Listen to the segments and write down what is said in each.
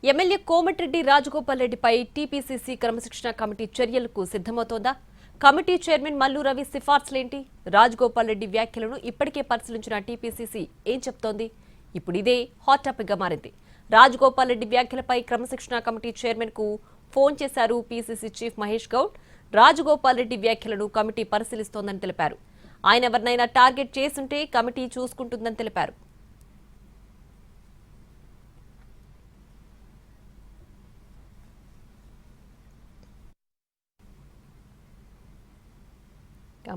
MLA Komatireddy Rajagopal రెడ్డిపై TPCC క్రమశిక్షణ committee చర్యలకు సిద్ధమవుతోందా? కమిటీ చైర్మన్ మల్లు రవి సిఫార్సులేంటి? రాజగోపాల్ రెడ్డి వ్యాఖ్యలను ఇప్పటికే పరిశీలించిన టీపీసీసీ ఏం చెప్తోంది? ఇప్పుడు ఇదే హాట్ టాపిక్ గా మారింది. రాజగోపాల్ రెడ్డి వ్యాఖ్యలపై క్రమశిక్షణ కమిటీ చైర్మన్ కు ఫోన్ చేశారు పీసీసీ చీఫ్ మహేష్ గౌడ్. రాజగోపాల్ రెడ్డి వ్యాఖ్యలను కమిటీ పరిశీలిస్తోందని తెలిపారు. ఆయన ఎవరినైనా టార్గెట్ చేసుంటే కమిటీ చూసుకుంటుందని తెలిపారు.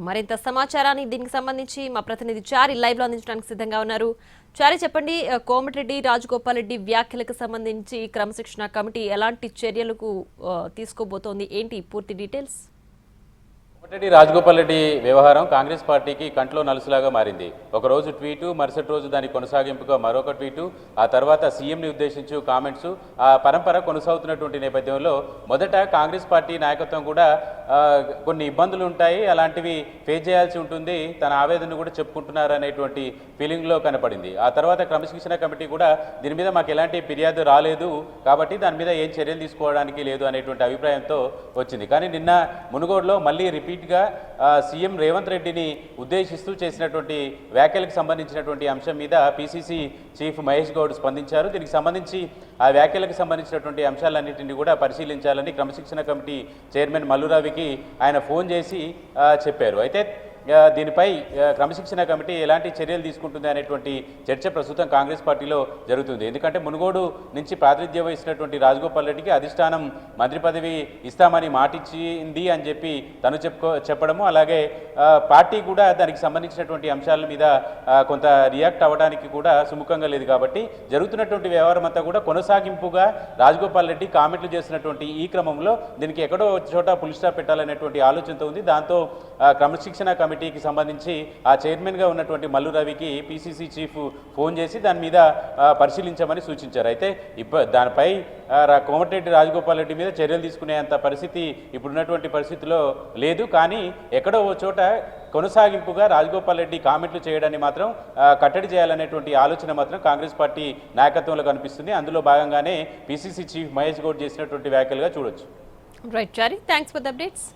మరింత సమాచారాన్ని దీనికి సంబంధించి మా ప్రతినిధి చారి లైవ్ లో అందించడానికి సిద్ధంగా ఉన్నారు. చారి, చెప్పండి, కోమటిరెడ్డి రాజగోపాల్ రెడ్డి వ్యాఖ్యలకు సంబంధించి క్రమశిక్షణ కమిటీ ఎలాంటి చర్యలకు తీసుకోబోతోంది? ఏంటి పూర్తి డీటెయిల్స్? కోమటిరెడ్డి రాజగోపాల్ రెడ్డి వ్యవహారం కాంగ్రెస్ పార్టీకి కంట్లో నలుసులాగా మారింది. ఒకరోజు ట్వీటు, మరుసటి రోజు దాని కొనసాగింపుగా మరొక ట్వీటు, ఆ తర్వాత సీఎంని ఉద్దేశించి కామెంట్స్, ఆ పరంపర కొనసాగుతున్నటువంటి నేపథ్యంలో మొదట కాంగ్రెస్ పార్టీ నాయకత్వం కూడా కొన్ని ఇబ్బందులు ఉంటాయి, అలాంటివి ఫేస్ చేయాల్సి ఉంటుంది, తన ఆవేదనను కూడా చెప్పుకుంటున్నారు అనేటువంటి ఫీలింగ్లో కనపడింది. ఆ తర్వాత క్రమశిక్షణ కమిటీ కూడా దీని మీద మాకు ఎలాంటి ఫిర్యాదు రాలేదు కాబట్టి దాని మీద ఏం చర్యలు తీసుకోవడానికి లేదు అనేటువంటి అభిప్రాయంతో వచ్చింది. కానీ నిన్న మునుగోడులో మళ్ళీ రిపీట్గా సీఎం రేవంత్ రెడ్డిని ఉద్దేశిస్తూ చేసినటువంటి వ్యాఖ్యలకు సంబంధించినటువంటి అంశం మీద పీసీసీ చీఫ్ మహేష్ గౌడ్ స్పందించారు. దీనికి సంబంధించి ఆ వ్యాఖ్యలకు సంబంధించినటువంటి అంశాలన్నింటినీ కూడా పరిశీలించాలని క్రమశిక్షణ కమిటీ చైర్మన్ మల్లు రవికి ఆయన ఫోన్ చేసి చెప్పారు. అయితే దీనిపై క్రమశిక్షణ కమిటీ ఎలాంటి చర్యలు తీసుకుంటుంది అనేటువంటి చర్చ ప్రస్తుతం కాంగ్రెస్ పార్టీలో జరుగుతుంది. ఎందుకంటే మునుగోడు నుంచి ప్రాతినిధ్యం వహిస్తున్నటువంటి రాజగోపాల్ రెడ్డికి అధిష్టానం మంత్రి పదవి ఇస్తామని మాటిచ్చింది అని చెప్పి తను చెప్పడము, అలాగే పార్టీ కూడా దానికి సంబంధించినటువంటి అంశాల మీద కొంత రియాక్ట్ అవ్వడానికి కూడా సుముఖంగా లేదు. కాబట్టి జరుగుతున్నటువంటి వ్యవహారం అంతా కూడా కొనసాగింపుగా రాజగోపాల్ రెడ్డి కామెంట్లు చేస్తున్నటువంటి ఈ క్రమంలో దీనికి ఎక్కడో చోట పులి స్టాప్ పెట్టాలనేటువంటి ఆలోచనతో ఉంది. దాంతో క్రమశిక్షణ కమిటీకి సంబంధించి ఆ చైర్మన్గా ఉన్నటువంటి మల్లు రవికి పీసీసీ చీఫ్ ఫోన్ చేసి దాని మీద పరిశీలించమని సూచించారు. అయితే దానిపై కోమటిరెడ్డి రాజగోపాల్ రెడ్డి మీద చర్యలు తీసుకునేంత పరిస్థితి ఇప్పుడున్నటువంటి పరిస్థితిలో లేదు. కానీ ఎక్కడో ఓ చోట కొనసాగింపుగా రాజగోపాల్ రెడ్డి కామెంట్లు చేయడాన్ని మాత్రం కట్టడి చేయాలనేటువంటి ఆలోచన మాత్రం కాంగ్రెస్ పార్టీ నాయకత్వంలో కనిపిస్తుంది. అందులో భాగంగానే పీసీసీ చీఫ్ మహేష్ గౌడ్ చేసినటువంటి వ్యాఖ్యలుగా చూడొచ్చు. Right Chari, thanks for the updates.